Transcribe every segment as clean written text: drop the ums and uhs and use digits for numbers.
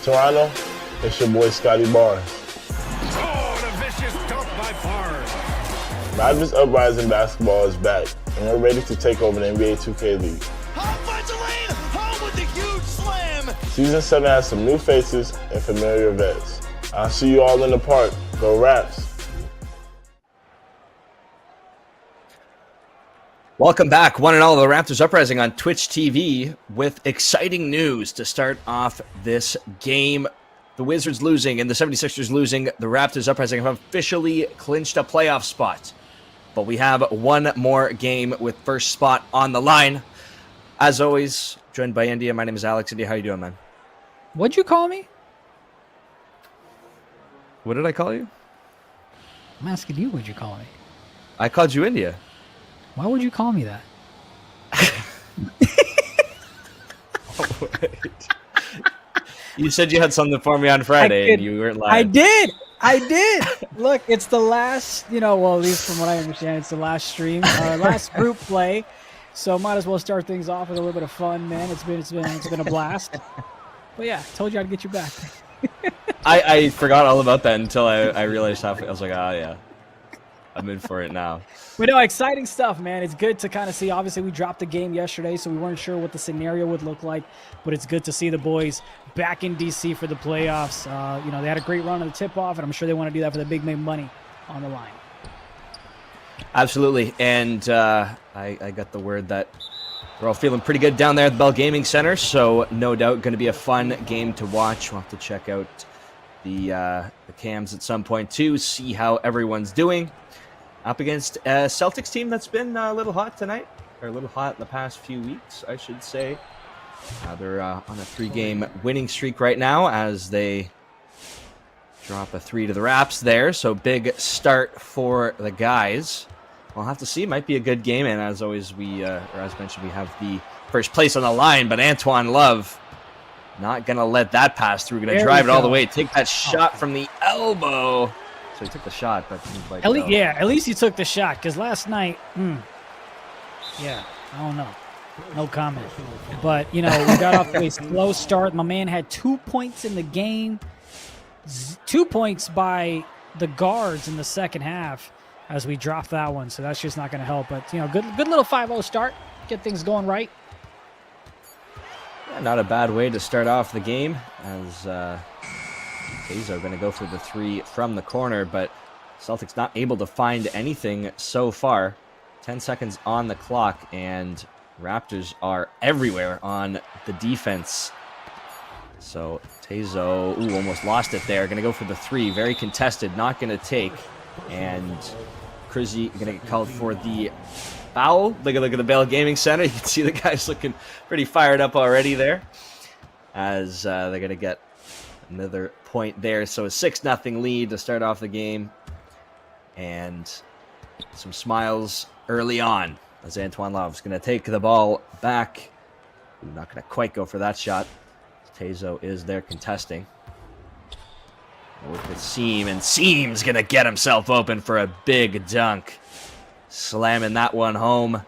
Toronto, it's your boy Scotty Barnes. Oh, and a vicious dunk by Barnes. Raptors Uprising basketball is back, and we're ready to take over the NBA 2K League. Finds a lane, home with a huge slam. Season 7 has some new faces and familiar vets. I'll see you all in the park. Go Raps! Welcome back, one and all, to the Raptors Uprising on Twitch TV with exciting news to start off this game. The Wizards losing and the 76ers losing. The Raptors Uprising have officially clinched a playoff spot. But we have one more game with first spot on the line. As always, joined by India. My name is Alex. India, how you doing, man? What'd you call me? What did I call you? I'm asking you what'd you call me. I called you India. Why would you call me that? You said you had something for me on Friday and you weren't lying. I did. Look, it's the last, well, at least from what I understand, it's the last stream, last group play. So might as well start things off with a little bit of fun, man. It's been a blast. But yeah, told you I'd get you back. I forgot all about that until I realized halfway. I was like, oh yeah, I'm in for it now. But no, exciting stuff, man. It's good to kind of see. Obviously, we dropped the game yesterday, so we weren't sure what the scenario would look like. But it's good to see the boys back in D.C. for the playoffs. They had a great run on the tip-off, and I'm sure they want to do that for the big money on the line. Absolutely. And I got the word that we're all feeling pretty good down there at the Bell Gaming Center, so no doubt going to be a fun game to watch. We'll have to check out the cams at some point, too, see how everyone's doing. Up against a Celtics team that's been a little hot tonight, or a little hot in the past few weeks, I should say. They're on a 3-game winning streak right now as they drop a 3 to the Raps there. So big start for the guys. We'll have to see. Might be a good game. And as always, as mentioned, we have the first place on the line. But Antoine Love not going to let that pass through. Going to drive it all the way. Take that shot from the elbow. So he took the shot, but at least he took the shot, because last night, I don't know. No comment. But, we got off to a slow start. My man had 2 points in the game, 2 points by the guards in the second half as we dropped that one. So that's just not going to help. But, good little 5-0 start. Get things going right. Yeah, not a bad way to start off the game as Tezo going to go for the 3 from the corner, but Celtics not able to find anything so far. 10 seconds on the clock, and Raptors are everywhere on the defense. So Tezo, almost lost it there. Going to go for the 3. Very contested, not going to take. And Crizzy going to get called for the foul. Look at the Bell Gaming Center. You can see the guys looking pretty fired up already there as they're going to get another point there. So a 6-0 lead to start off the game. And some smiles early on as Antoine Love's going to take the ball back. Not going to quite go for that shot. Tezo is there contesting. With Seam, and Seam's going to get himself open for a big dunk. Slamming that one home.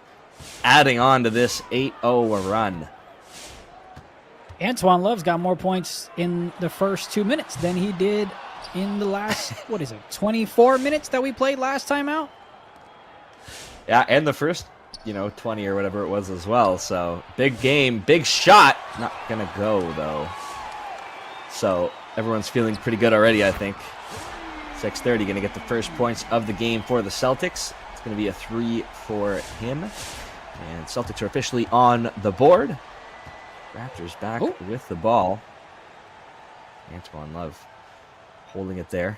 Adding on to this 8-0 run. Antoine Love's got more points in the first 2 minutes than he did in the last, 24 minutes that we played last time out? Yeah, and the first, 20 or whatever it was as well. So, big game, big shot. Not going to go, though. So, everyone's feeling pretty good already, I think. 6:30 going to get the first points of the game for the Celtics. It's going to be a 3 for him. And Celtics are officially on the board. Raptors back with the ball. Antoine Love holding it there.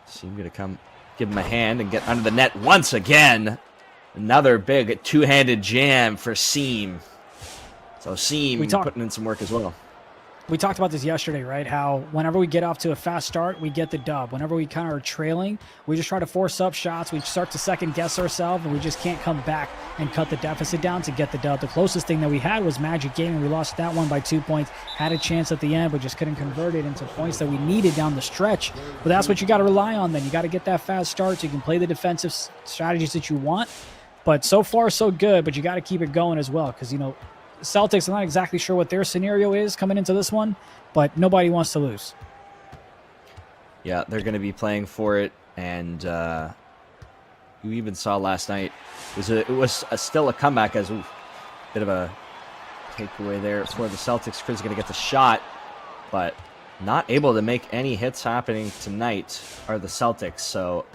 Seam going to come give him a hand and get under the net once again. Another big two-handed jam for Seam. So Seam putting in some work as well. We talked about this yesterday, right? How whenever we get off to a fast start, we get the dub. Whenever we kind of are trailing, we just try to force up shots. We start to second guess ourselves, and we just can't come back and cut the deficit down to get the dub. The closest thing that we had was Magic Gaming. We lost that one by 2 points. Had a chance at the end, but just couldn't convert it into points that we needed down the stretch. But that's what you got to rely on then. You got to get that fast start so you can play the defensive strategies that you want. But so far, so good. But you got to keep it going as well because, Celtics, I'm not exactly sure what their scenario is coming into this one, but nobody wants to lose. Yeah, they're going to be playing for it, and you even saw last night. It was still a comeback as a bit of a takeaway there for the Celtics. Chris is going to get the shot, but not able to make any hits happening tonight are the Celtics, so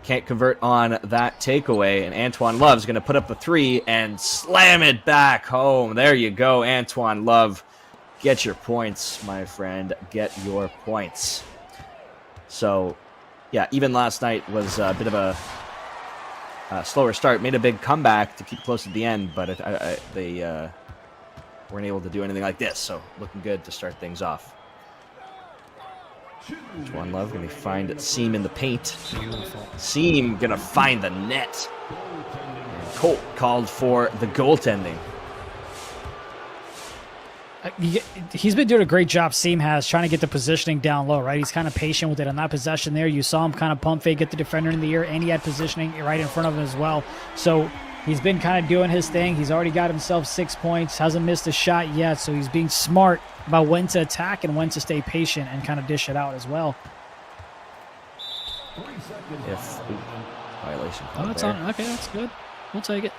can't convert on that takeaway, and Antoine Love's going to put up a 3 and slam it back home. There you go, Antoine Love. Get your points, my friend. Get your points. So, yeah, even last night was a bit of a slower start. Made a big comeback to keep close at the end, but they weren't able to do anything like this, so looking good to start things off. Antoine Love going to find Seam in the paint. Seam going to find the net. And Colt called for the goaltending. He's been doing a great job, Seam has, trying to get the positioning down low, right? He's kind of patient with it on that possession there. You saw him kind of pump fake, get the defender in the air, and he had positioning right in front of him as well. So he's been kind of doing his thing. He's already got himself 6 points, hasn't missed a shot yet, so he's being smart about when to attack and when to stay patient and kind of dish it out as well. Violation. Oh, that's on. Okay, that's good. We'll take it.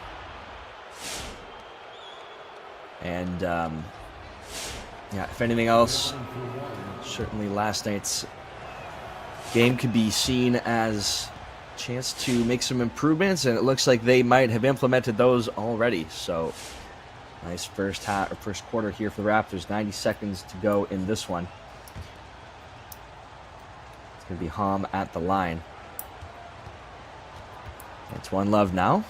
And yeah, if anything else, certainly last night's game could be seen as a chance to make some improvements, and it looks like they might have implemented those already. So nice first quarter here for the Raptors. 90 seconds to go in this one. It's going to be Hom at the line. Antoine Love now.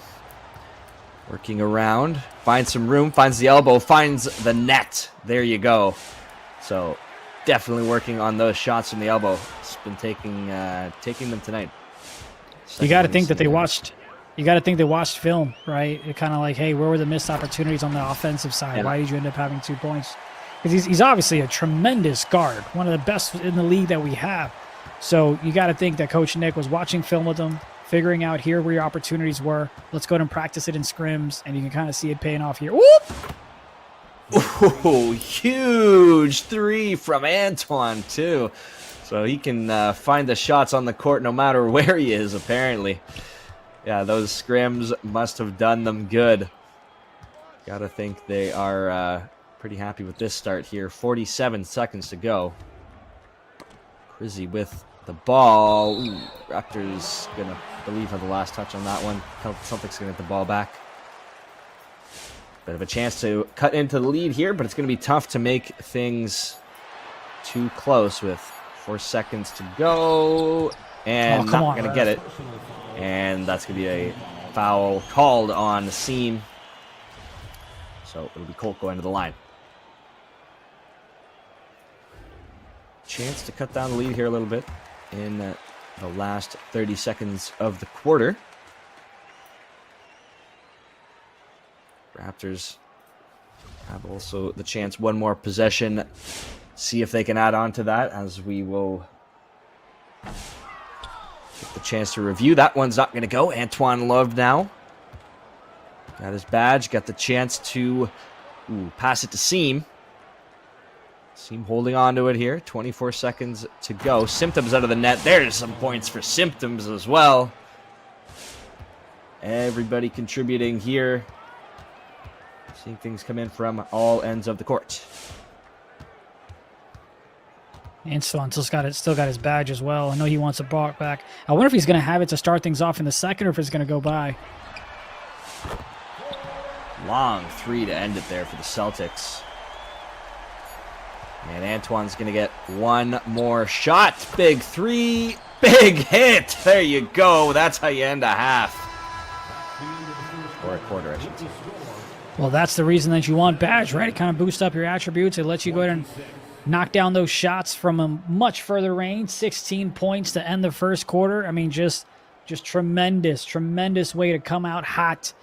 Working around. Finds some room. Finds the elbow. Finds the net. There you go. So definitely working on those shots from the elbow. It's been taking them tonight. You got to think that they watched. You got to think they watched film, right? It kind of like, hey, where were the missed opportunities on the offensive side? Yeah. Why did you end up having 2 points? Because he's obviously a tremendous guard, one of the best in the league that we have. So you got to think that Coach Nick was watching film with them, figuring out here where your opportunities were. Let's go ahead and practice it in scrims, and you can kind of see it paying off here. Whoop! Oh, huge 3 from Antoine, too. So he can find the shots on the court no matter where he is, apparently. Yeah, those scrims must have done them good. Gotta think they are pretty happy with this start here. 47 seconds to go. Crizzy with the ball. Ooh, Raptors gonna believe have the last touch on that one. Celtics gonna get the ball back. Bit of a chance to cut into the lead here, but it's gonna be tough to make things too close with 4 seconds to go. And not gonna get it. And that's gonna be a foul called on Seam. So it'll be Colt going to the line. Chance to cut down the lead here a little bit in the last 30 seconds of the quarter. Raptors have also the chance, one more possession. See if they can add on to that, as we will get the chance to review. That one's not going to go. Antoine Love now. Got his badge, got the chance to pass it to Seam. Seam holding on to it here. 24 seconds to go. Symptoms out of the net. There's some points for Symptoms as well. Everybody contributing here. Seeing things come in from all ends of the court. Antoine still got his badge as well. I know he wants a block back. I wonder if he's going to have it to start things off in the second, or if it's going to go by. Long 3 to end it there for the Celtics. And Antoine's going to get one more shot. Big 3. Big hit. There you go. That's how you end a half. Or a quarter, I should say. Well, that's the reason that you want badge, right? It kind of boosts up your attributes. It lets you go ahead and knock down those shots from a much further range. 16 points to end the first quarter. I mean, just tremendous way to come out hot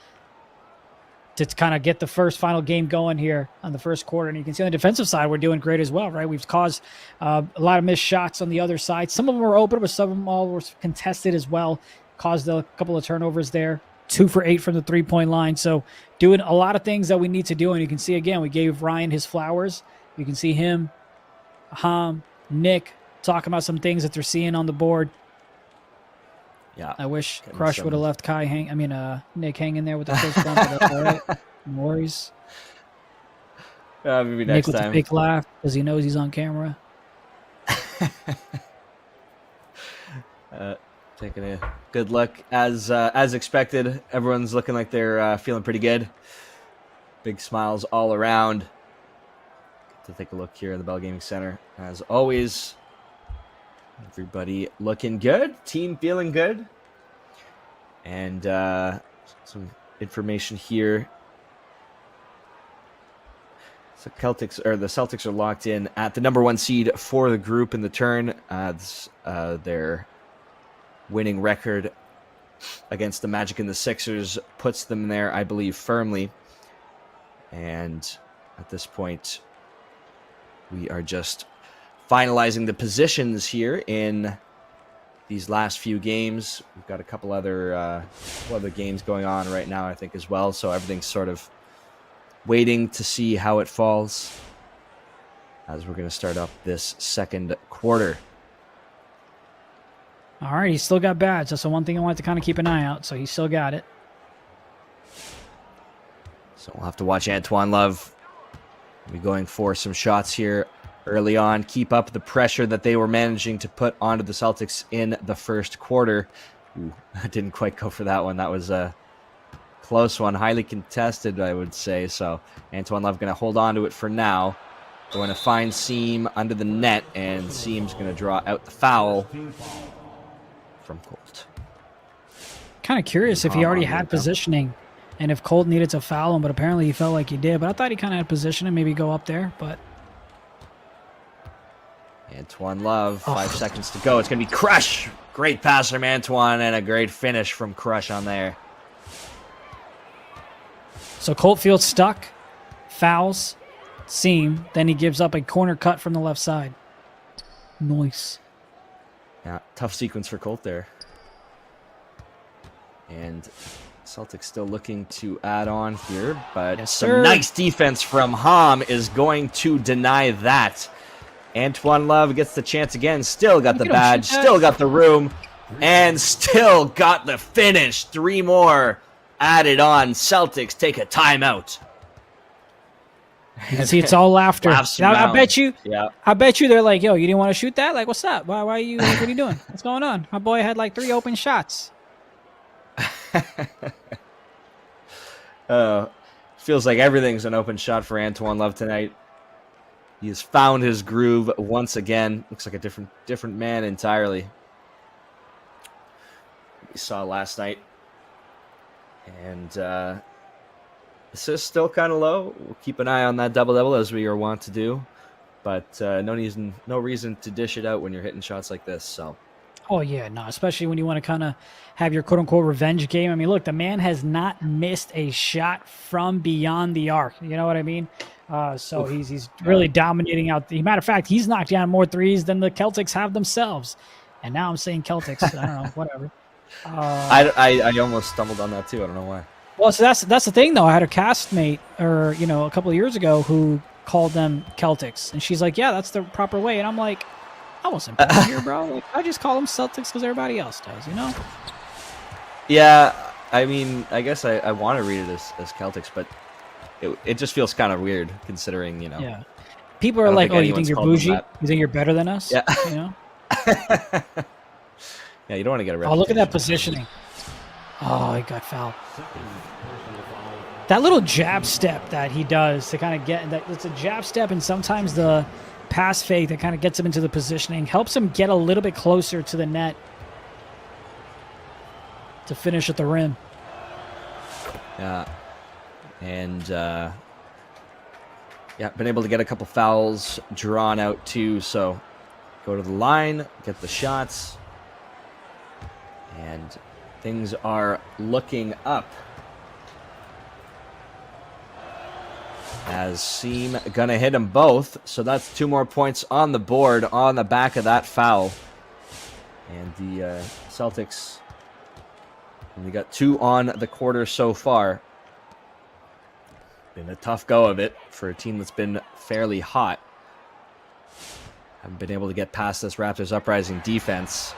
to kind of get the final game going here on the first quarter. And you can see on the defensive side, we're doing great as well, right? We've caused a lot of missed shots on the other side. Some of them were open, but some of them all were contested as well. Caused a couple of turnovers there. 2 for 8 from the 3-point line. So doing a lot of things that we need to do. And you can see, again, we gave Ryan his flowers. You can see him, Nick, talking about some things that they're seeing on the board. Yeah. I wish Crush would have left Nick hanging there with the first bump. But that's all right. No worries. Maybe Nick next with time. a big laugh because he knows he's on camera. Taking a good look. As expected, everyone's looking like they're feeling pretty good. Big smiles all around. Get to take a look here in the Bell Gaming Center. As always, everybody looking good. Team feeling good. And some information here. So the Celtics are locked in at the number 1 seed for the group in the turn. Their winning record against the Magic and the Sixers puts them there, I believe, firmly. And at this point, we are just finalizing the positions here in these last few games. We've got a couple other games going on right now, I think, as well. So everything's sort of waiting to see how it falls as we're going to start up this second quarter. All right, he's still got badge. That's the one thing I wanted to kind of keep an eye out. So he still got it. So we'll have to watch Antoine Love be going for some shots here early on. Keep up the pressure that they were managing to put onto the Celtics in the first quarter. Ooh, I didn't quite go for that one. That was a close one. Highly contested, I would say. So Antoine Love going to hold on to it for now. Going to find Seam under the net, and Seam's going to draw out the foul from Colt. Kind of curious if he already had positioning and if Colt needed to foul him, but apparently he felt like he did. But I thought he kind of had positioning, maybe go up there. But Antoine Love, 5 seconds to go. It's going to be Crush. Great pass from Antoine and a great finish from Crush on there. so Colt feels stuck, fouls, Seam. Then he gives up a corner cut from the left side. Nice. Yeah, tough sequence for Colt there. And Celtics still looking to add on here, but Yes, some sir. nice defense from Ham is going to deny that. Antoine Love gets the chance again, still got the Look at him badge, shoot that. still got the room, and still got the finish. 3 more added on. Celtics take a timeout. You can see it's all laughter. Laughs Now, I around. bet you. Yeah. I bet you they're like, yo, you didn't want to shoot that? Like, what's up? Why are you? Like, what are you doing? What's going on? My boy had like 3 open shots. Feels like everything's an open shot for Antoine Love tonight. He has found his groove once again. Looks like a different man entirely. We saw last night. And assists still kind of low. We'll keep an eye on that double-double as we are wont to do. But no reason to dish it out when you're hitting shots like this. So. Oh, yeah, no, especially when you want to kind of have your quote-unquote revenge game. I mean, look, the man has not missed a shot from beyond the arc. You know what I mean? So he's really dominating out. Matter of fact, he's knocked down more threes than the Celtics have themselves. And now I'm saying Celtics. I don't know, whatever. I almost stumbled on that too. I don't know why. Well, so that's the thing, though. I had a castmate, a couple of years ago who called them Celtics. And she's like, yeah, that's the proper way. And I'm like, I wasn't born here, bro. Like, I just call them Celtics because everybody else does, you know? Yeah, I mean, I guess I want to read it as Celtics, but it just feels kind of weird considering, Yeah. People are don't like, think oh, you think anyone's you're called them bougie? that. You think you're better than us? Yeah. You know? Yeah, you don't want to get a Oh, look at that reputation. positioning. Oh, he got fouled. That little jab step that he does to kind of get that, it's a jab step, and sometimes the pass fake that kind of gets him into the positioning helps him get a little bit closer to the net to finish at the rim. Yeah. And been able to get a couple fouls drawn out too, so go to the line, get the shots, and things are looking up. As Seam gonna hit them both, so that's 2 more points on the board on the back of that foul. And the Celtics We got 2 on the quarter so far. Been a tough go of it for a team that's been fairly hot. Haven't been able to get past this Raptors Uprising defense.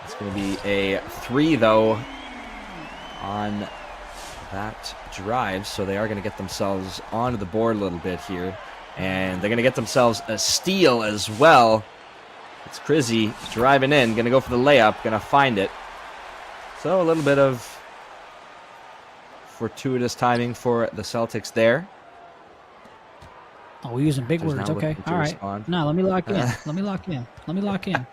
It's going to be a 3, though, on that drive. So they are going to get themselves onto the board a little bit here. And they're going to get themselves a steal as well. It's Crizzy driving in, going to go for the layup, going to find it. So a little bit of fortuitous timing for the Celtics there. Oh, we're using big Raptors words. now Okay. looking to All right. respond. No, let me lock in. Let me lock in. Let me lock in.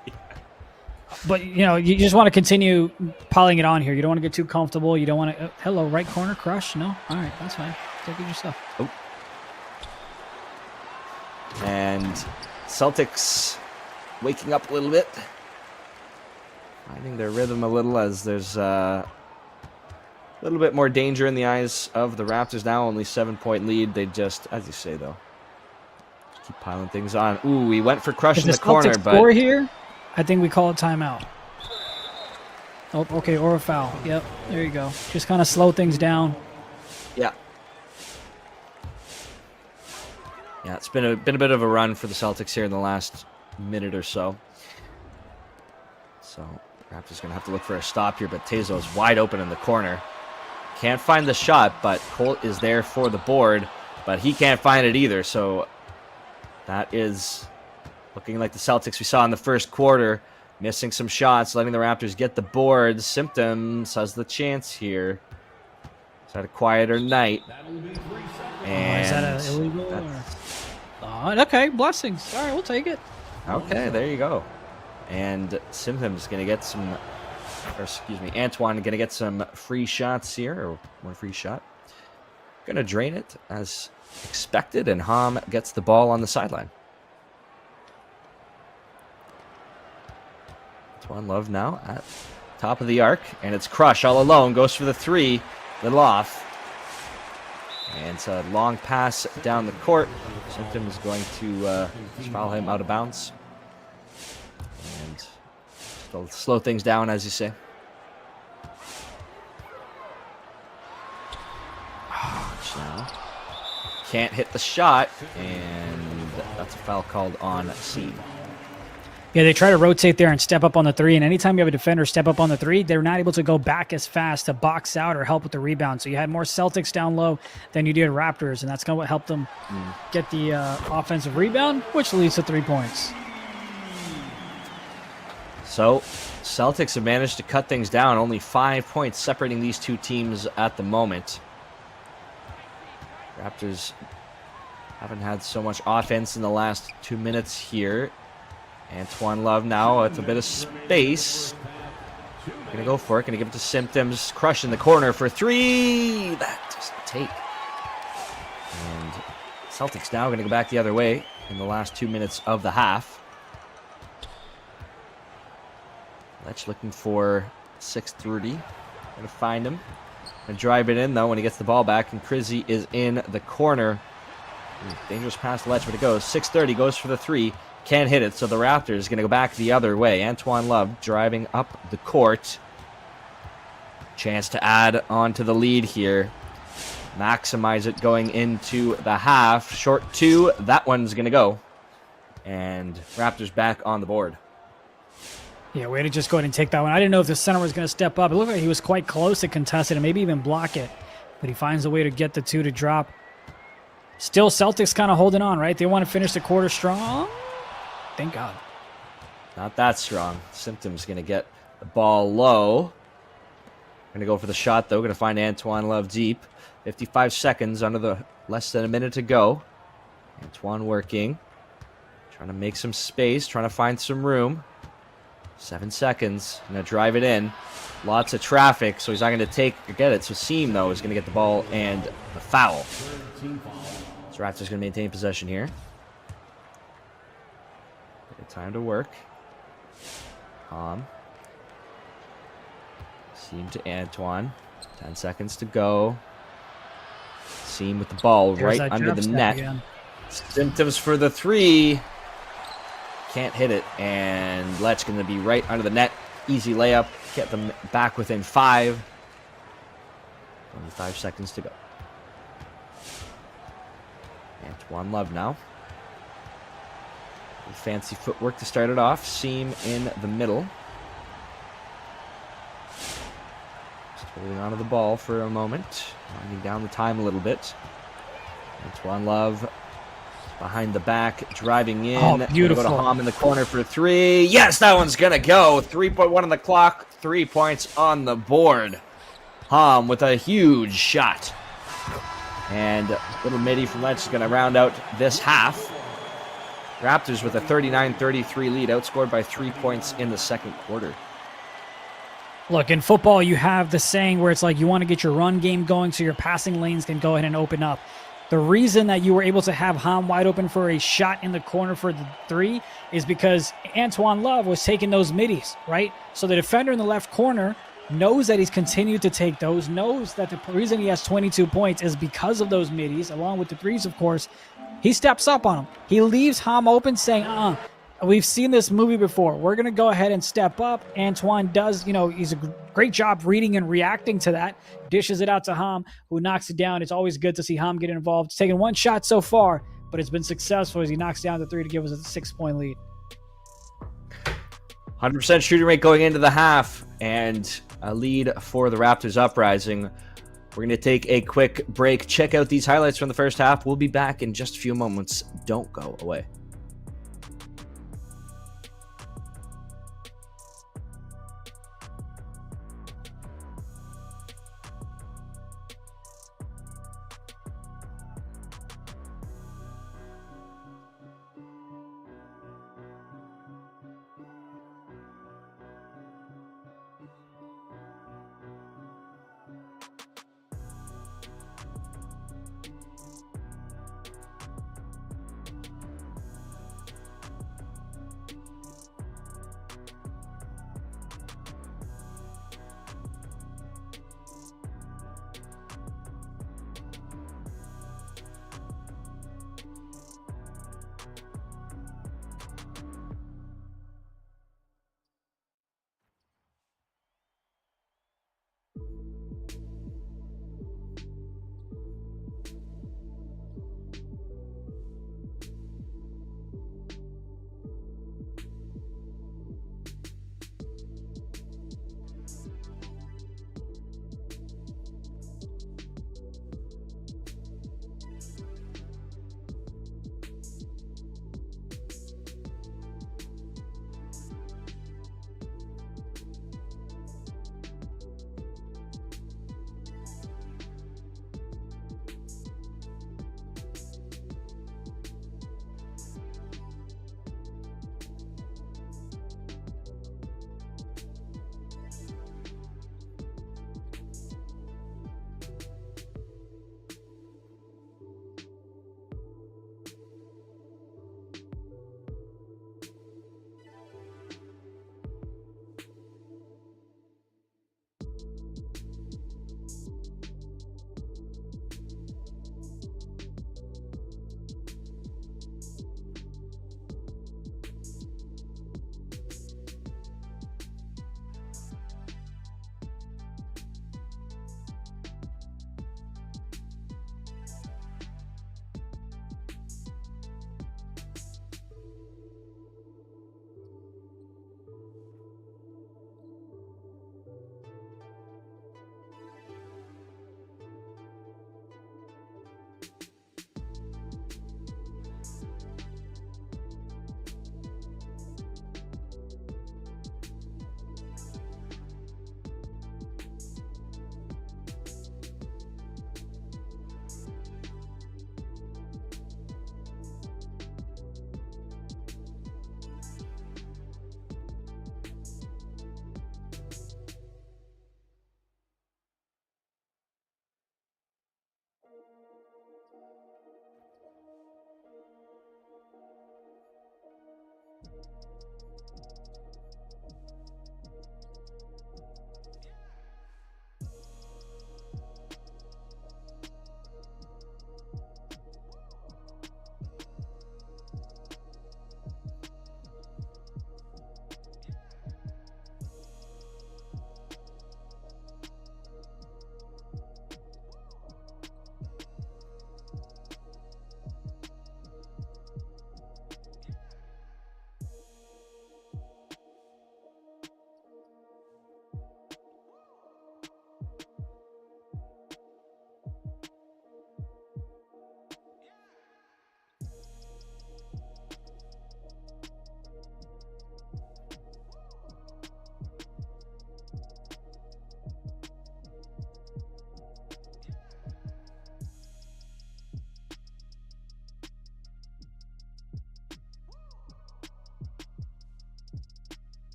But, you know, you just want to continue piling it on here. You don't want to get too comfortable. You don't want to... hello, right corner, crush? No? All right, that's fine. Take it yourself. Oh. And Celtics waking up a little bit. Finding their rhythm a little as there's a little bit more danger in the eyes of the Raptors now. Only 7-point lead. They just, as you say, though, just keep piling things on. Ooh, we went for crush in the corner, but... score here, I think we call it timeout. Oh, okay, or a foul. Yep, there you go. Just kind of slow things down. Yeah. Yeah, it's been a bit of a run for the Celtics here in the last minute or so. So Raptors going to have to look for a stop here, but Tezo is wide open in the corner. Can't find the shot, but Colt is there for the board, but he can't find it either. So that is looking like the Celtics we saw in the first quarter, missing some shots, letting the Raptors get the board. Symptoms has the chance here. He's had a quieter night. And is that a illegal? Okay, blessings. All right, we'll take it. Okay, there you go. And Symptoms going to get some, or excuse me, Antoine going to get some free shots here, or one free shot. Going to drain it as expected, and Ham gets the ball on the sideline. Antoine Love now at top of the arc, and it's Crush all alone, goes for the 3, little off. And it's a long pass down the court. Symptoms going to foul him out of bounds. And they'll slow things down, as you say. Now can't hit the shot, and that's a foul called on Seed. Yeah, they try to rotate there and step up on the 3, and anytime you have a defender step up on the 3, they're not able to go back as fast to box out or help with the rebound. So you had more Celtics down low than you did Raptors, and that's kind of what helped them get the offensive rebound, which leads to 3 points. So Celtics have managed to cut things down, only 5 points separating these two teams at the moment. Raptors haven't had so much offense in the last 2 minutes here. Antoine Love now with a bit of space. Gonna go for it. Gonna give it to Symptoms. Crush in the corner for 3. That doesn't take. And Celtics now gonna go back the other way in the last 2 minutes of the half. Letch looking for 6:30. Gonna find him. Gonna drive it in though when he gets the ball back, and Crizzy is in the corner. Ooh, dangerous pass to Letch, but it goes. 6:30 goes for the 3. Can't hit it, so the Raptors going to go back the other way. Antoine Love driving up the court. Chance to add on to the lead here. Maximize it going into the half. Short 2, that one's going to go. And Raptors back on the board. Yeah, way to just go ahead and take that one. I didn't know if the center was going to step up. It looked like he was quite close to contest it and maybe even block it. But he finds a way to get the 2 to drop. Still, Celtics kind of holding on, right? They want to finish the quarter strong. Thank God. Not that strong. Symptoms going to get the ball low. Going to go for the shot, though. Going to find Antoine Love deep. 55 seconds under the less than a minute to go. Antoine working. Trying to make some space. Trying to find some room. 7 seconds. Going to drive it in. Lots of traffic, so he's not going to get it. So Seam, though, is going to get the ball and the foul. So Raptors going to maintain possession here. Time to work. Seam to Antoine. 10 seconds to go. Seam with the ball right under the net. Again. Symptoms for the 3. Can't hit it. And Letch going to be right under the net. Easy layup. Get them back within 5. 25 seconds to go. Antoine Love now. Fancy footwork to start it off. Seam in the middle. Just holding onto the ball for a moment. Winding down the time a little bit. Antoine Love behind the back, driving in. Oh, beautiful. Go to Hom in the corner for three. Yes, that one's going to go. 3.1 on the clock. 3 points on the board. Hom with a huge shot. And little Mitty from Letch is going to round out this half. Raptors with a 39-33 lead, outscored by 3 points in the second quarter. Look, in football, you have the saying where it's like you want to get your run game going so your passing lanes can go ahead and open up. The reason that you were able to have Hom wide open for a shot in the corner for the three is because Antoine Love was taking those middies, right? So the defender in the left corner knows that he's continued to take those, knows that the reason he has 22 points is because of those middies, along with the threes, of course. He steps up on him. He leaves Hom open saying, we've seen this movie before. We're going to go ahead and step up. Antoine does, he's a great job reading and reacting to that. Dishes it out to Hom, who knocks it down. It's always good to see Hom get involved. He's taken one shot so far, but it's been successful as he knocks down the three to give us a 6-point lead. 100% shooting rate going into the half, and a lead for the Raptors Uprising. We're going to take a quick break. Check out these highlights from the first half. We'll be back in just a few moments. Don't go away.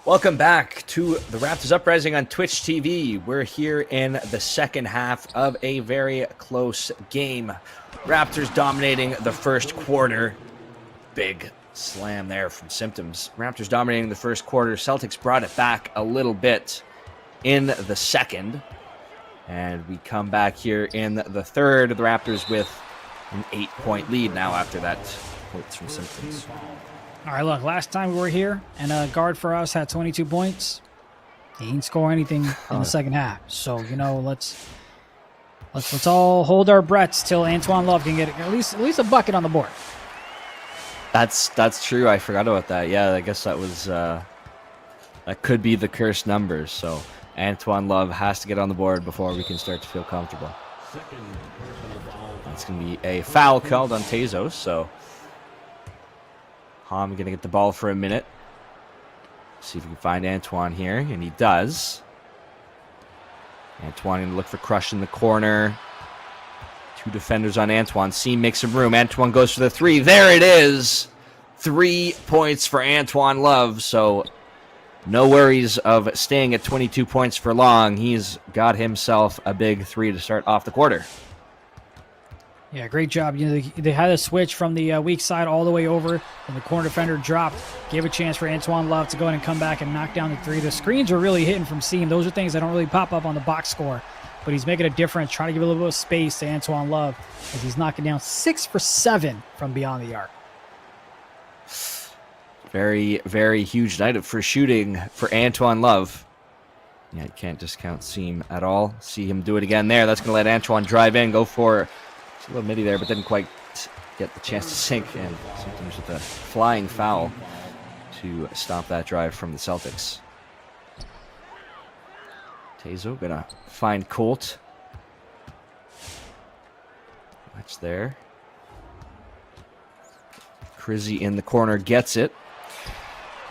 Welcome back to the Raptors Uprising on Twitch TV. We're here in the second half of a very close game. Raptors dominating the first quarter. Big slam there from Symptoms. Raptors dominating the first quarter. Celtics brought it back a little bit in the second. And we come back here in the third. The Raptors with an 8-point lead now after that points from Symptoms. All right, look, last time we were here and a guard for us had 22 points. He didn't score anything in the second half. So, let's all hold our breaths till Antoine Love can get at least a bucket on the board. That's true. I forgot about that. Yeah, I guess that was that could be the cursed numbers. So Antoine Love has to get on the board before we can start to feel comfortable. It's going to be a foul called on Tezos, so I'm going to get the ball for a minute. See if we can find Antoine here, and he does. Antoine going to look for Crush in the corner. Two defenders on Antoine. Seam makes some room. Antoine goes for the three. There it is. 3 points for Antoine Love, so no worries of staying at 22 points for long. He's got himself a big three to start off the quarter. Yeah, great job. They had a switch from the weak side all the way over, and the corner defender dropped. Gave a chance for Antoine Love to go in and come back and knock down the three. The screens are really hitting from seam. Those are things that don't really pop up on the box score, but he's making a difference, trying to give a little bit of space to Antoine Love as he's knocking down 6 for 7 from beyond the arc. Very, very huge night for shooting for Antoine Love. Yeah, you can't discount Seam at all. See him do it again there. That's going to let Antoine drive in, go for a little midi there, but didn't quite get the chance to sink. And sometimes with a flying foul to stop that drive from the Celtics. Tezo going to find Colt. Watch there. Crizzy in the corner gets it.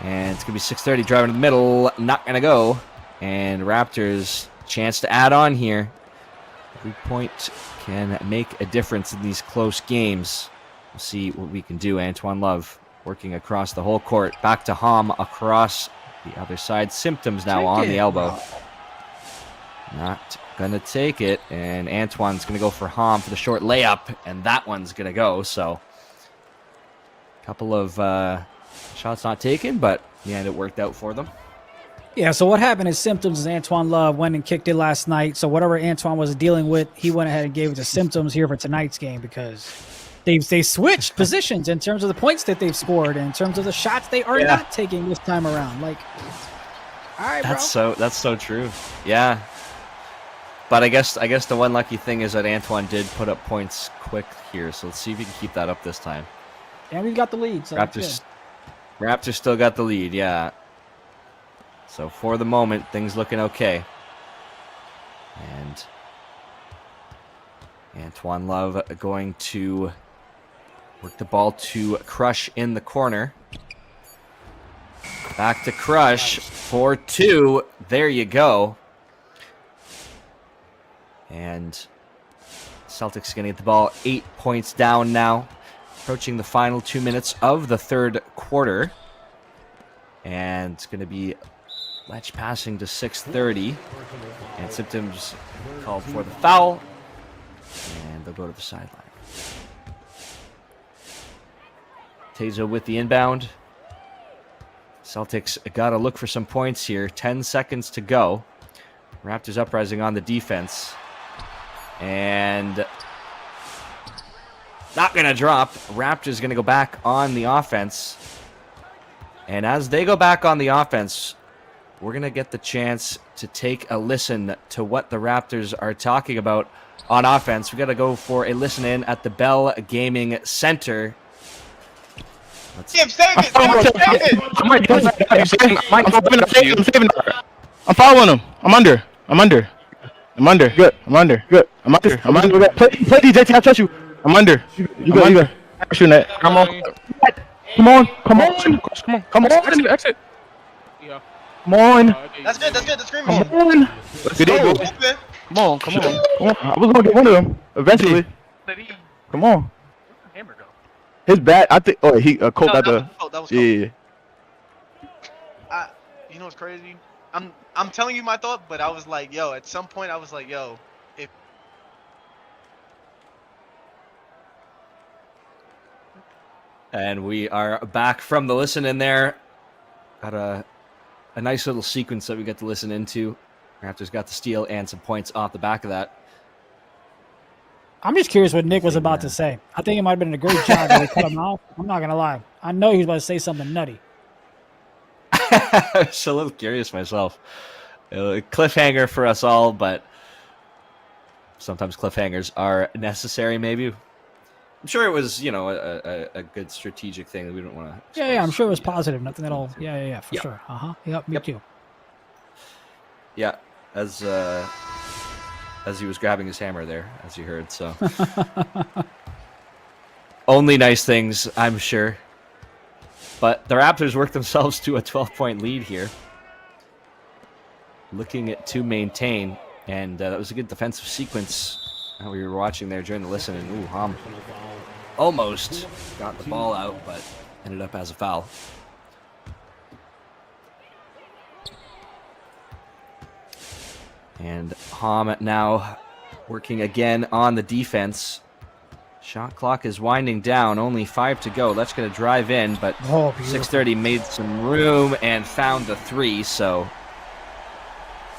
And it's going to be 6:30 driving to the middle. Not going to go. And Raptors, chance to add on here. Every point can make a difference in these close games. We'll see what we can do. Antoine Love working across the whole court. Back to Hom across the other side. Symptoms now on the elbow. Not going to take it. And Antoine's going to go for Hom for the short layup. And that one's going to go. So a couple of shots not taken, but yeah, it worked out for them. Yeah, so what happened is Symptoms is Antoine Love went and kicked it last night. So whatever Antoine was dealing with, he went ahead and gave it to Symptoms here for tonight's game because they switched positions in terms of the points that they've scored and in terms of the shots they are not taking this time around. Like, all right, bro. That's so true. Yeah. But I guess the one lucky thing is that Antoine did put up points quick here. So let's see if he can keep that up this time. And we've got the lead. So Raptors still got the lead, yeah. So for the moment, things looking okay. And Antoine Love going to work the ball to Crush in the corner. Back to Crush for 2. There you go. And Celtics going to get the ball 8 points down now. Approaching the final 2 minutes of the third quarter. And it's going to be Letch passing to 6:30. And Symptoms called for the foul. And they'll go to the sideline. Tezo with the inbound. Celtics got to look for some points here. 10 seconds to go. Raptors Uprising on the defense. And not going to drop. Raptors going to go back on the offense. And as they go back on the offense, we're going to get the chance to take a listen to what the Raptors are talking about on offense. We got to go for a listen in at the Bell Gaming Center. I'm following him. I'm under. Good. I'm under. Play DJ. I trust you. I'm under. You good. Shooting that. Come on. Come on. I didn't even exit. Come on. That's good. The screen Come ball. on. Come on. I was gonna get one of them eventually. Come on. His bat. I think. Oh, he Colt got the. That was Colt. Yeah. You know what's crazy? I'm telling you my thought, but I was like, yo, at some point I was like, yo, if And we are back from the listen in there. Got a nice little sequence that we get to listen into. Raptors got the steal and some points off the back of that. I'm just curious what Nick was about to say. I think it might have been a great job that they cut him off. I'm not going to lie. I know he was about to say something nutty. I was a little curious myself. Cliffhanger for us all, but sometimes cliffhangers are necessary, maybe. I'm sure it was, a good strategic thing that we don't want to. Yeah, I'm sure it was positive. Nothing at all. Yeah, for sure. Yep, me too. Yeah, as he was grabbing his hammer there, as you heard. So, only nice things, I'm sure. But the Raptors work themselves to a 12-point lead here, looking to maintain, and that was a good defensive sequence we were watching there during the listen. And Hom almost got the ball out, but ended up as a foul. And Hom now working again on the defense. Shot clock is winding down. Only 5 to go. That's going to drive in, but 6:30 made some room and found the 3. So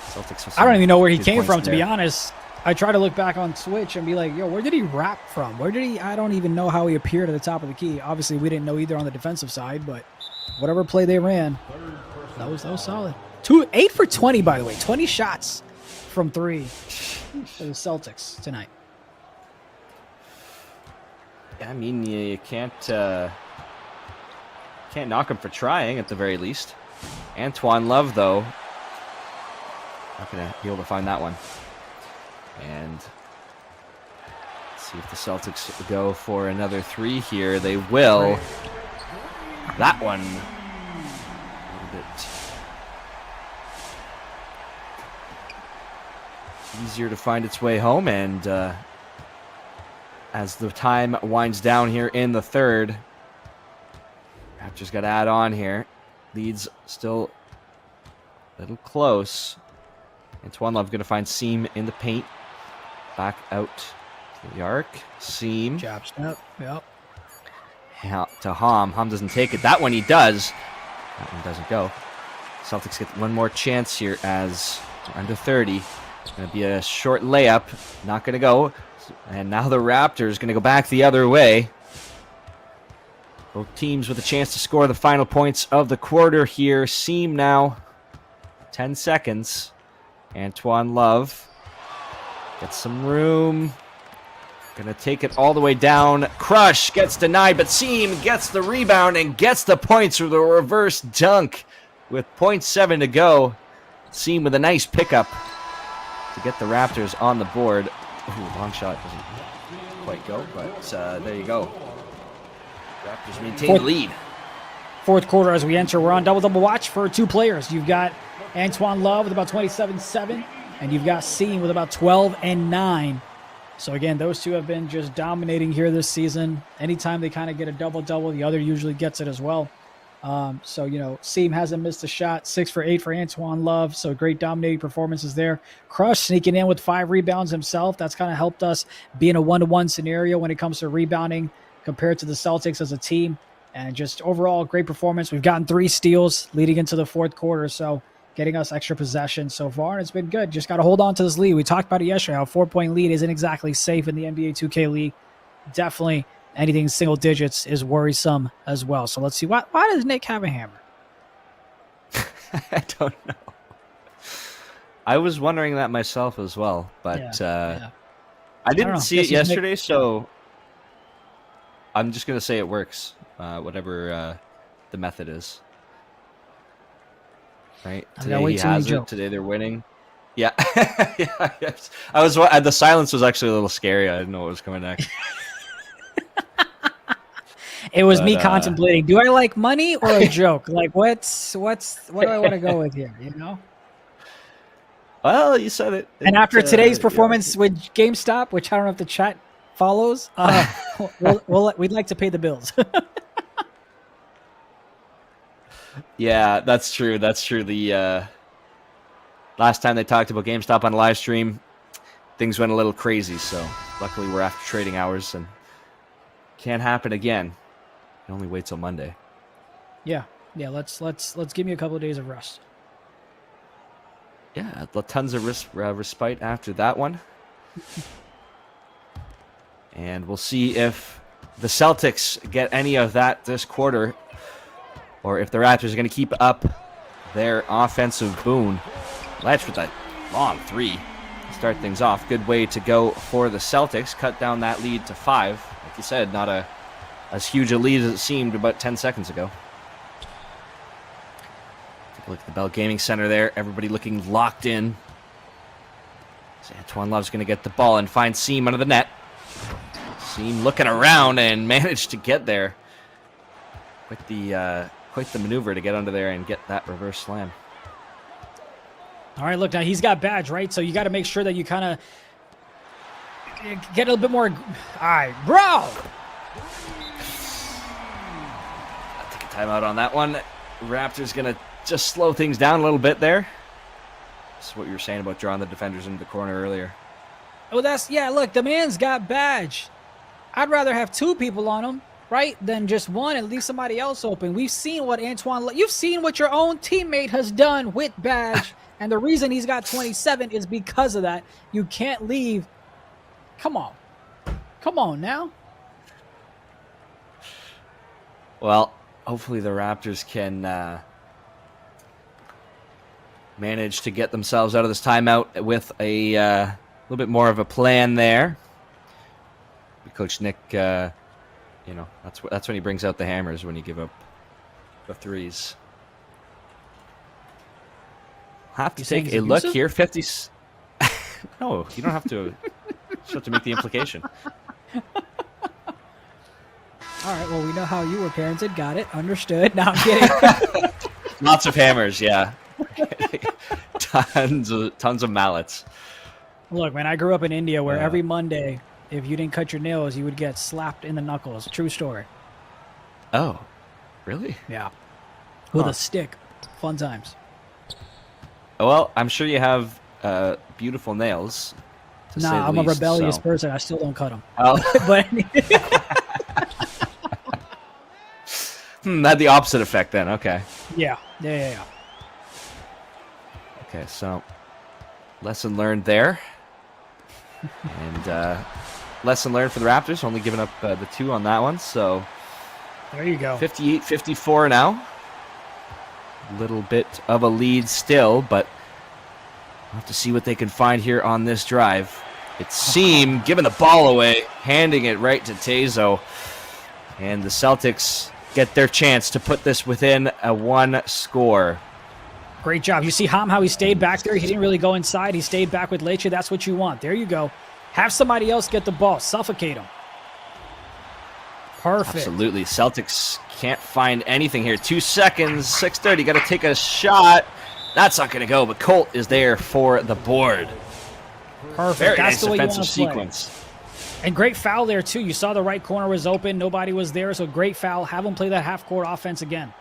Celtics. I don't even know where he came from, to be honest. I try to look back on Twitch and be like, yo, where did he rap from? I don't even know how he appeared at the top of the key. Obviously, we didn't know either on the defensive side, but whatever play they ran, that was solid. 8 for 20, by the way. 20 shots from 3 for the Celtics tonight. I mean, you can't knock him for trying at the very least. Antoine Love, though, not going to be able to find that one. And let's see if the Celtics go for another 3 here. They will. That one a little bit easier to find its way home. And as the time winds down here in the third, Raptors got to add on here. Leads still a little close. Antoine Love going to find Seam in the paint. Back out to the arc. Seam. Jab step. Yep. To Hom. Hom doesn't take it. That one he does. That one doesn't go. Celtics get one more chance here as they're under 30. It's going to be a short layup. Not going to go. And now the Raptors going to go back the other way. Both teams with a chance to score the final points of the quarter here. Seam now. 10 seconds. Antoine Love gets some room. Gonna take it all the way down. Crush gets denied, but Seam gets the rebound and gets the points with a reverse dunk with 0.7 to go. Seam with a nice pickup to get the Raptors on the board. Ooh, long shot doesn't quite go, but there you go. Raptors maintain the lead. Fourth quarter as we enter. We're on double-double watch for 2 players. You've got Antoine Love with about 27-7, and you've got Seam with about 12-9. So again, those two have been just dominating here this season. Anytime they kind of get a double-double, the other usually gets it as well. So, Seam hasn't missed a shot. 6 for 8 for Antoine Love. So great dominating performances there. Crush sneaking in with 5 rebounds himself. That's kind of helped us be in a 1-to-1 scenario when it comes to rebounding compared to the Celtics as a team. And just overall, great performance. We've gotten 3 steals leading into the fourth quarter. So getting us extra possession so far, and it's been good. Just got to hold on to this lead. We talked about it yesterday, how a 4-point lead isn't exactly safe in the NBA 2K League. Definitely anything single digits is worrisome as well. So let's see. Why does Nick have a hammer? I don't know. I was wondering that myself as well, but I didn't see it yesterday, so I'm just going to say it works, whatever the method is. Right? Today he has it. Today they're winning. Yeah. Yeah. Yes. The silence was actually a little scary. I didn't know what was coming next. It was me contemplating, do I like money or a joke? Like what do I want to go with here, Well, you said it. And after today's performance with GameStop, which I don't know if the chat follows, we'd like to pay the bills. Yeah, that's true. That's true. The last time they talked about GameStop on a live stream, things went a little crazy. So luckily we're after trading hours and can't happen again. You can only wait till Monday. Yeah. Let's give me a couple of days of rest. Yeah, tons of respite after that one. And we'll see if the Celtics get any of that this quarter, or if the Raptors are going to keep up their offensive boon. Ledge with a long three to start things off. Good way to go for the Celtics. Cut down that lead to 5. Like you said, not as huge a lead as it seemed about 10 seconds ago. Take a look at the Bell Gaming Center there. Everybody looking locked in. So Antoine Love's going to get the ball and find Seam under the net. Seam looking around and managed to get there. Quite the maneuver to get under there and get that reverse slam. All right, look, now he's got badge, right? So you got to make sure that you kind of get a little bit more. All right, bro. I'll take a timeout on that one. Raptors going to just slow things down a little bit there. This is what you were saying about drawing the defenders into the corner earlier. Well, look, the man's got badge. I'd rather have 2 people on him, right, than just one and leave somebody else open. We've seen what you've seen what your own teammate has done with badge, and the reason he's got 27 is because of that. You can't leave. Come on now. Well, hopefully the Raptors can manage to get themselves out of this timeout with a little bit more of a plan there. Coach Nick, that's when he brings out the hammers, when you give up the threes. Have to take a look here. 50. No, you don't have to. Just have to make the implication. All right, well, we know how you were parented. Got it. Understood. Now I'm kidding. Lots of hammers, yeah. tons of mallets. Look, man, I grew up in India where every Monday, if you didn't cut your nails, you would get slapped in the knuckles. True story. Oh, really? Yeah. With a stick. Fun times. Well, I'm sure you have beautiful nails. Nah, I'm a rebellious person. I still don't cut them. Oh. But had the opposite effect then. Okay. Yeah. Okay, so lesson learned there. And lesson learned for the Raptors, only giving up the 2 on that one. So there you go. 58-54 now. A little bit of a lead still, but we'll have to see what they can find here on this drive. It's Seam giving the ball away, handing it right to Tezo. And the Celtics get their chance to put this within a 1 score. Great job. You see how he stayed back there? He didn't really go inside. He stayed back with Leche. That's what you want. There you go. Have somebody else get the ball. Suffocate him. Perfect. Absolutely. Celtics can't find anything here. 2 seconds, 6:30. Got to take a shot. That's not going to go, but Colt is there for the board. Perfect. Very That's nice the way defensive you want to play. sequence. And great foul there, too. You saw the right corner was open. Nobody was there, so great foul. Have them play that half-court offense again.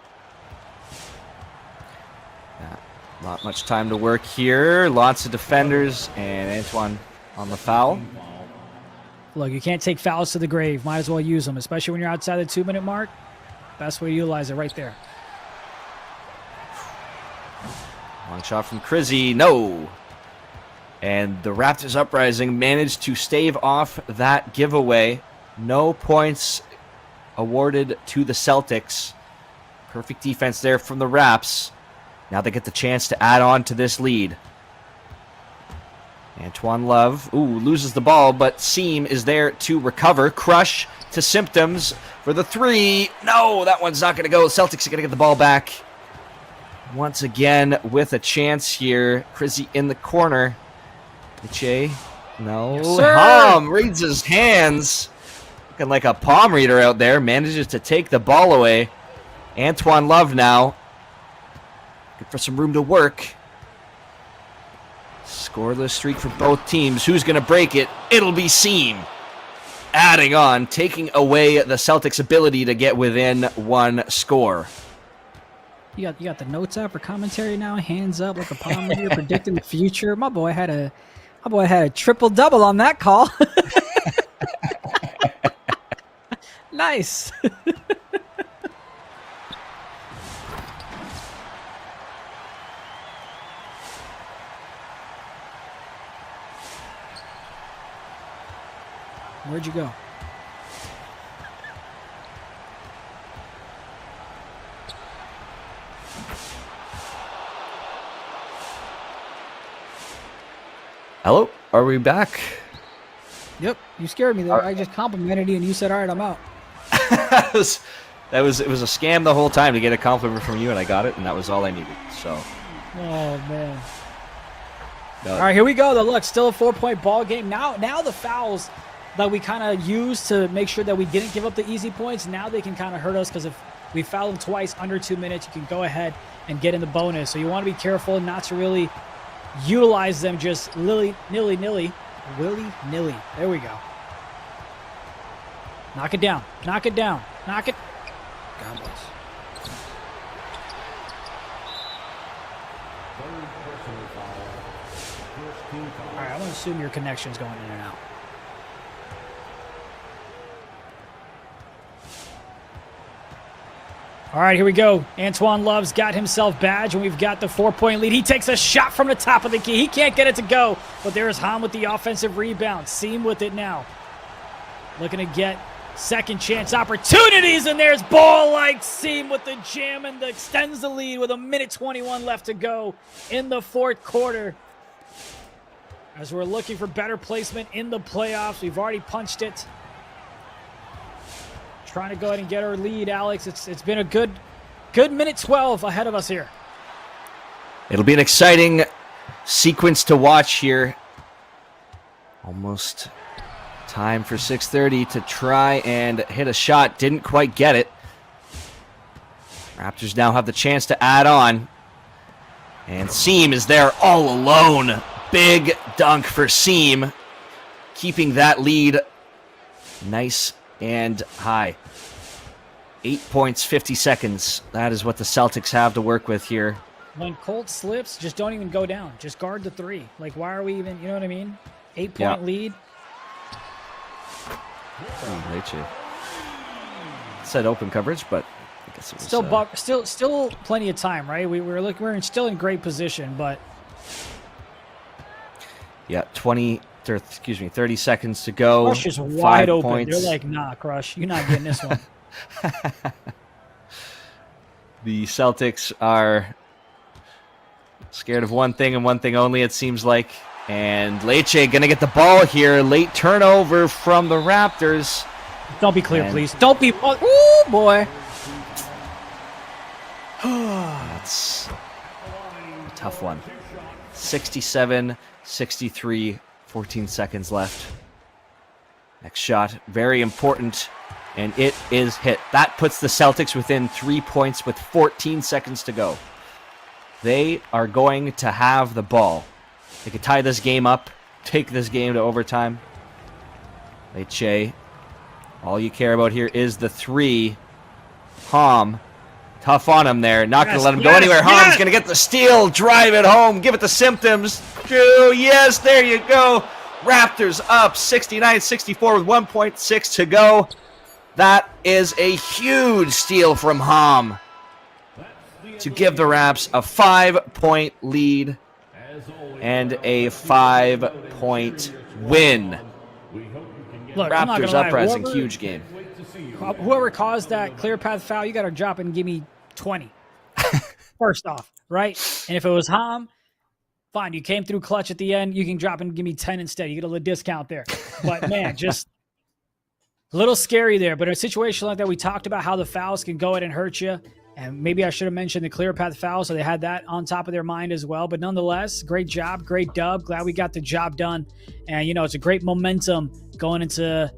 Not much time to work here. Lots of defenders, and Antoine on the foul. Look, you can't take fouls to the grave. Might as well use them, especially when you're outside the 2-minute mark. Best way to utilize it right there. Long shot from Crizzy. No. And the Raptors Uprising managed to stave off that giveaway. No points awarded to the Celtics. Perfect defense there from the Raps. Now they get the chance to add on to this lead. Antoine Love, loses the ball, but Seam is there to recover. Crush to Symptoms for the 3. No, that one's not going to go. Celtics are going to get the ball back. Once again with a chance here. Crizzy in the corner. Miche, no. Yes, sir. Hom reads his hands. Looking like a palm reader out there. Manages to take the ball away. Antoine Love now. Good for some room to work. Scoreless streak for both teams. Who's going to break it? It'll be Seam. Adding on, taking away the Celtics' ability to get within 1 score. You got the notes up for commentary now. Hands up like a palm reader predicting the future. My boy had a triple double on that call. Nice. Where'd you go? Hello, are we back? Yep, you scared me there. I just complimented you, and you said, "All right, I'm out." It was a scam the whole time to get a compliment from you, and I got it, and that was all I needed. So, Oh man. no, All right, here we go. Though, look, still a 4-point ball game. Now the fouls that we kind of used to make sure that we didn't give up the easy points. Now they can kind of hurt us because if we foul them twice under 2 minutes, you can go ahead and get in the bonus. So you want to be careful not to really utilize them just willy-nilly. There we go. Knock it down. Knock it down. Knock it. God bless. All right, I'm going to assume your connection's going in and out. All right, here we go. Antoine Love's got himself badge, and we've got the 4-point lead. He takes a shot from the top of the key. He can't get it to go, but there's Hahn with the offensive rebound. Seam with it now. Looking to get second chance opportunities, and there's ball-like Seam with the jam and extends the lead with 1:21 left to go in the fourth quarter. As we're looking for better placement in the playoffs, we've already punched it. Trying to go ahead and get our lead, Alex. It's been a good minute 12 ahead of us here. it'll be an exciting sequence to watch here. Almost time for 6:30 to try and hit a shot. Didn't quite get it. Raptors now have the chance to add on. And Seam is there all alone. Big dunk for Seam, keeping that lead nice and high. 8 points, 50 seconds. That is what the Celtics have to work with here. When Colt slips, just don't even go down. Just guard the three. Like, why are we even, you know what I mean? 8-point lead. Leche said open coverage, but I guess it was Still plenty of time, right? We're still in great position, but yeah, 30 seconds to go. Crush is 5 wide open. points. They're like, nah, Crush, you're not getting this one. The Celtics are scared of one thing and one thing only, it seems like. And Leche gonna get the ball here. Late turnover from the Raptors. Don't be clear, please. Don't be. Oh, boy. That's a tough one. 67-63, 14 seconds left. Next shot, very important, and it is hit. That puts the Celtics within 3 points with 14 seconds to go. They are going to have the ball. They could tie this game up, take this game to overtime. Leche, all you care about here is the three. Hom, tough on him there. Not going to let him go anywhere. Hom's going to get the steal, drive it home, give it the Symptoms. Drew, yes, there you go. Raptors up 69-64 with 1.6 to go. That is a huge steal from Hom to give the Raps a 5-point lead and a 5-point win. Look, Raptors Uprising, huge game. Whoever caused that clear path foul, you got to drop it and give me 20. First off, right? And if it was Hom, fine. You came through clutch at the end. You can drop and give me 10 instead. You get a little discount there. But, man, just a little scary there. But in a situation like that, we talked about how the fouls can go ahead and hurt you. And maybe I should have mentioned the clear path foul, so they had that on top of their mind as well. But nonetheless, great job, great dub. Glad we got the job done. And, you know, it's a great momentum going into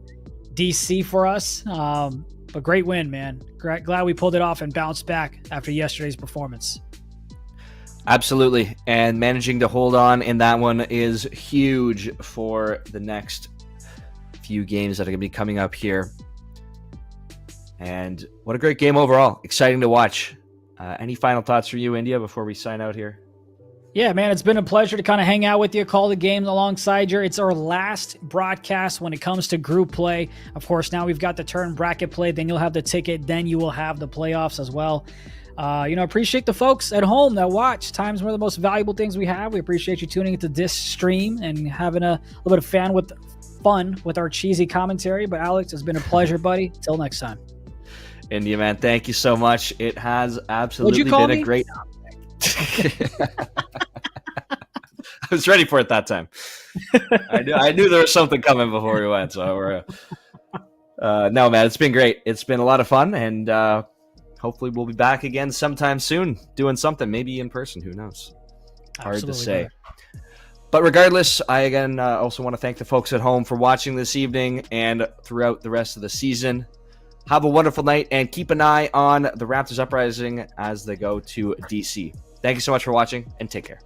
DC for us. But great win, man. Glad we pulled it off and bounced back after yesterday's performance. Absolutely. And managing to hold on in that one is huge for the next few games that are going to be coming up here. And what a great game overall. Exciting to watch. Any final thoughts for you, India, before we sign out here? Yeah, man, it's been a pleasure to kind of hang out with you, call the games alongside you. It's our last broadcast when it comes to group play. Of course, now we've got the turn bracket play, then you'll have the ticket, then you will have the playoffs as well. Appreciate the folks at home that watch. Time's one of the most valuable things we have. We appreciate you tuning into this stream and having a little bit of fun with our cheesy commentary. But Alex, it's been a pleasure, buddy. Till next time. India, man, thank you so much. It has absolutely been a great. I was ready for it that time. I knew there was something coming before we went. So no, man, it's been great. It's been a lot of fun, and hopefully we'll be back again sometime soon, doing something, maybe in person. Who knows? Hard to say. But regardless, I again also want to thank the folks at home for watching this evening and throughout the rest of the season. Have a wonderful night, and keep an eye on the Raptors Uprising as they go to DC. Thank you so much for watching, and take care.